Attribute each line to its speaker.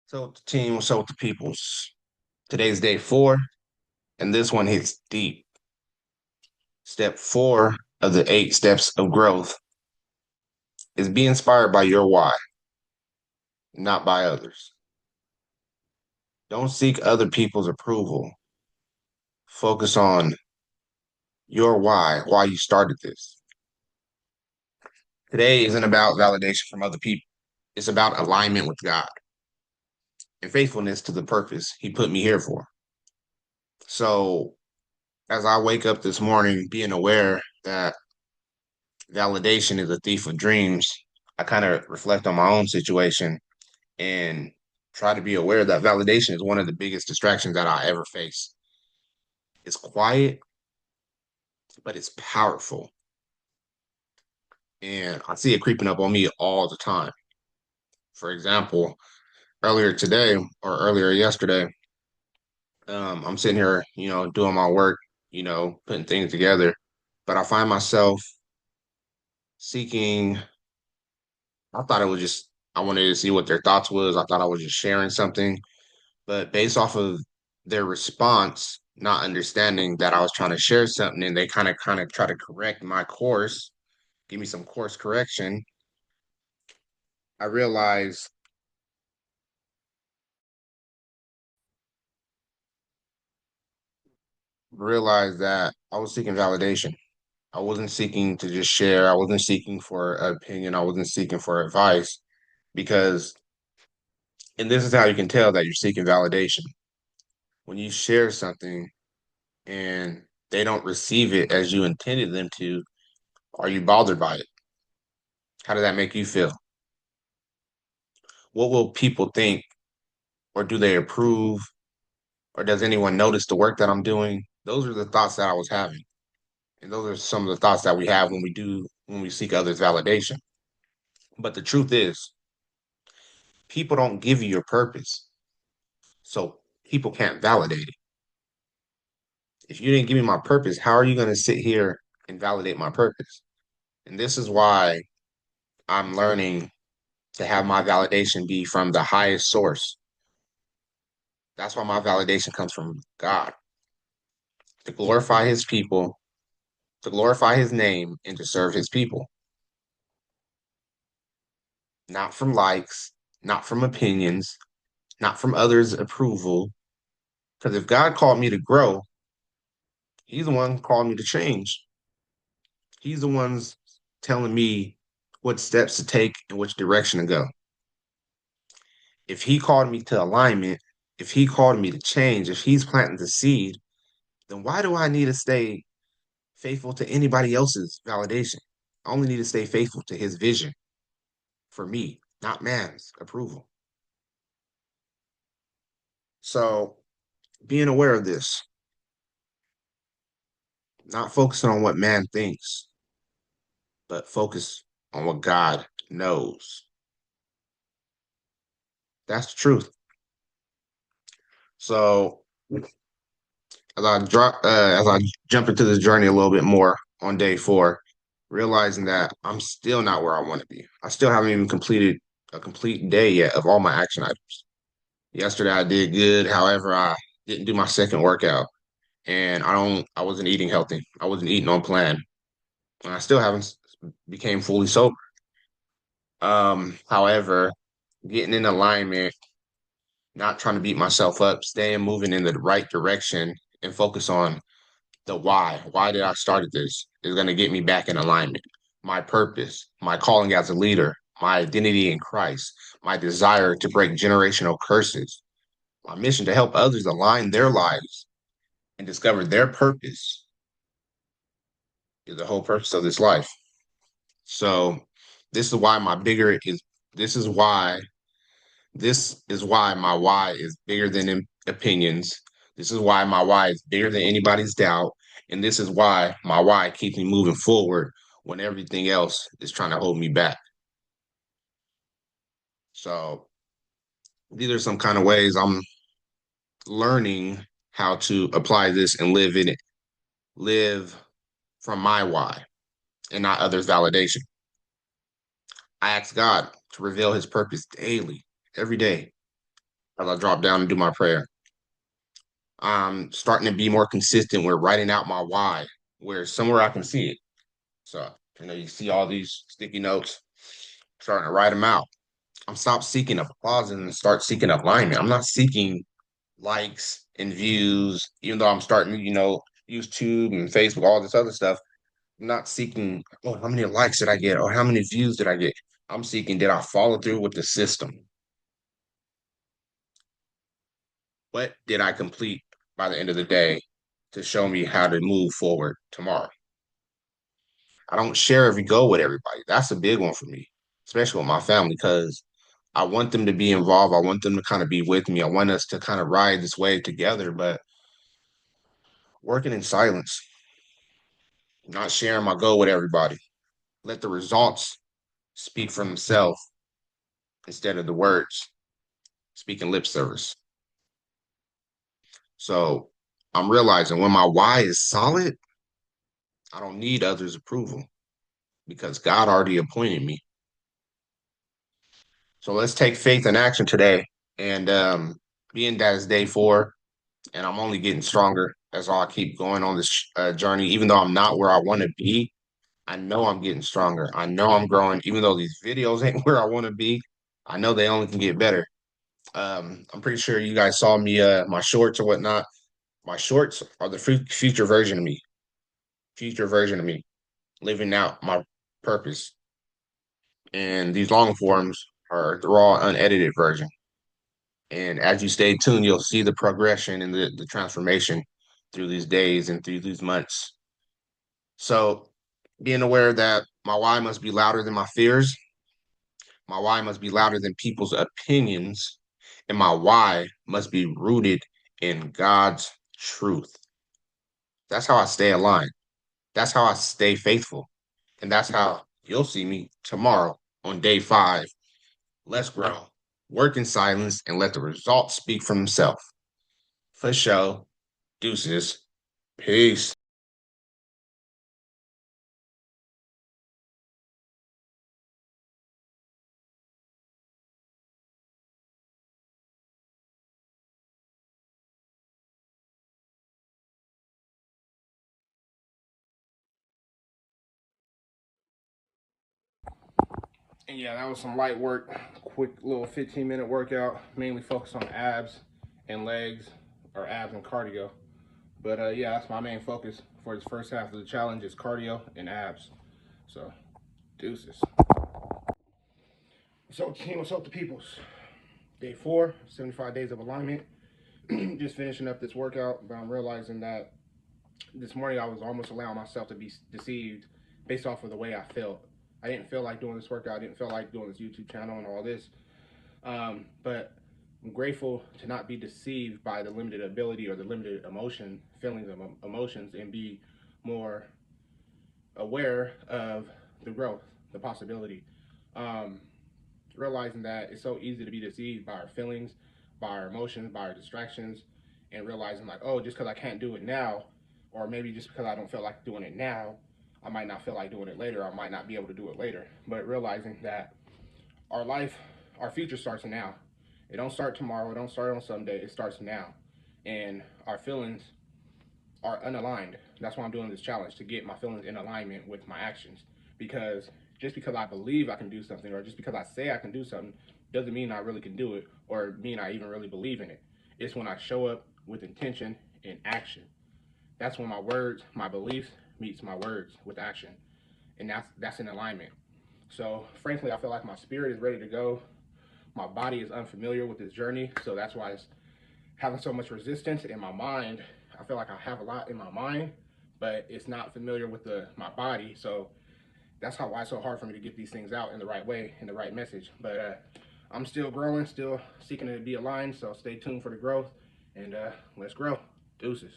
Speaker 1: So the team, so with the peoples. Today's day 4, and this one hits deep. Step 4 of the 8 steps of growth is be inspired by your why, not by others. Don't seek other people's approval. Focus on your why you started this. Today isn't about validation from other people. It's about alignment with God and faithfulness to the purpose He put me here for. So, as I wake up this morning, being aware that validation is a thief of dreams, I kind of reflect on my own situation and try to be aware that validation is one of the biggest distractions that I ever face. It's quiet, but it's powerful. And I see it creeping up on me all the time. For example, earlier today or earlier yesterday, I'm sitting here, doing my work, putting things together, but I find myself seeking. I thought it was just, I wanted to see what their thoughts was. I thought I was just sharing something. But based off of their response, not understanding that I was trying to share something, and they kind of try to correct my course, give me some course correction, I realized that I was seeking validation. I wasn't seeking to just share. I wasn't seeking for opinion. I wasn't seeking for advice because, and this is how you can tell that you're seeking validation. When you share something and they don't receive it as you intended them to, are you bothered by it? How does that make you feel? What will people think, or do they approve, or does anyone notice the work that I'm doing? Those are the thoughts that I was having. And those are some of the thoughts that we have when we seek others' validation. But the truth is, people don't give you your purpose. So people can't validate it. If you didn't give me my purpose, how are you going to sit here and validate my purpose? And this is why I'm learning to have my validation be from the highest source. That's why my validation comes from God, to glorify his people, to glorify his name, and to serve his people, not from likes, not from opinions, not from others' approval. Because if God called me to grow, he's the one calling me to change. He's the one's telling me what steps to take and which direction to go. If he called me to alignment, if he called me to change, if he's planting the seed, then why do I need to stay faithful to anybody else's validation? I only need to stay faithful to his vision for me, not man's approval. So being aware of this, not focusing on what man thinks, but focus on what God knows. That's the truth. So as I jump into this journey a little bit more on day 4, realizing that I'm still not where I want to be. I still haven't even completed a complete day yet of all my action items. Yesterday I did good. However, I didn't do my second workout, and I wasn't eating healthy. I wasn't eating on plan. And I still haven't became fully sober. However, getting in alignment, not trying to beat myself up, staying moving in the right direction and focus on the why. Why did I started this? Is going to get me back in alignment. My purpose, my calling as a leader, my identity in Christ, my desire to break generational curses, my mission to help others align their lives and discover their purpose is the whole purpose of this life. So this is why my bigger is this is why this is why my why is bigger than opinions. This is why my why is bigger than anybody's doubt. And this is why my why keeps me moving forward when everything else is trying to hold me back. So these are some kind of ways I'm learning how to apply this and live in it, live from my why and not others' validation. I ask God to reveal his purpose daily, every day. as I drop down and do my prayer. I'm starting to be more consistent with writing out my why, where somewhere I can see it. So, you see all these sticky notes, starting to write them out. I'm stop seeking applause and start seeking alignment. I'm not seeking likes and views, even though I'm starting to, YouTube and Facebook, all this other stuff. I'm not seeking, oh, how many likes did I get? Or how many views did I get? I'm seeking, did I follow through with the system? What did I complete by the end of the day to show me how to move forward tomorrow? I don't share every goal with everybody. That's a big one for me, especially with my family, because I want them to be involved. I want them to kind of be with me. I want us to kind of ride this wave together, but working in silence, not sharing my goal with everybody. Let the results speak for themselves instead of the words speaking lip service. So I'm realizing when my why is solid, I don't need others' approval because God already appointed me. So let's take faith in action today. And being that it's day 4, and I'm only getting stronger as I keep going on this journey, even though I'm not where I want to be, I know I'm getting stronger. I know I'm growing, even though these videos ain't where I want to be. I know they only can get better. I'm pretty sure you guys saw me, my shorts or whatnot. My shorts are the future version of me, living out my purpose. And these long forms are the raw, unedited version. And as you stay tuned, you'll see the progression and the transformation through these days and through these months. So being aware that my why must be louder than my fears, my why must be louder than people's opinions, and my why must be rooted in God's truth. That's how I stay aligned. That's how I stay faithful. And that's how you'll see me tomorrow on day 5. Let's grow. Work in silence and let the results speak for themselves. For sure. Deuces. Peace.
Speaker 2: And yeah, that was some light work, quick little 15-minute workout, mainly focused on abs and legs, or abs and cardio. But yeah, that's my main focus for this first half of the challenge is cardio and abs. So, deuces. So, team, what's up, the peoples? Day 4, 75 days of alignment. Just finishing up this workout, but I'm realizing that this morning I was almost allowing myself to be deceived based off of the way I felt. I didn't feel like doing this workout. I didn't feel like doing this YouTube channel and all this. But I'm grateful to not be deceived by the limited ability or the limited feelings of emotions, and be more aware of the growth, the possibility. Um, Realizing that it's so easy to be deceived by our feelings, by our emotions, by our distractions, and realizing like, oh, just because I can't do it now, or maybe just because I don't feel like doing it now, I might not feel like doing it later. I might not be able to do it later. But realizing that our life, our future starts now. It don't start tomorrow. It don't start on Sunday. It starts now, and our feelings are unaligned. That's why I'm doing this challenge, to get my feelings in alignment with my actions. Because just because I believe I can do something, or just because I say I can do something, doesn't mean I really can do it, or mean I even really believe in it. It's when I show up with intention and action. That's when my words, my beliefs meets my words with action, and that's in alignment. So frankly, I feel like my spirit is ready to go. My body is unfamiliar with this journey, so that's why it's having so much resistance. In my mind, I feel like I have a lot in my mind, but it's not familiar with my body. So that's why it's so hard for me to get these things out in the right way, in the right message. But I'm still growing, still seeking to be aligned. So stay tuned for the growth, and let's grow. Deuces.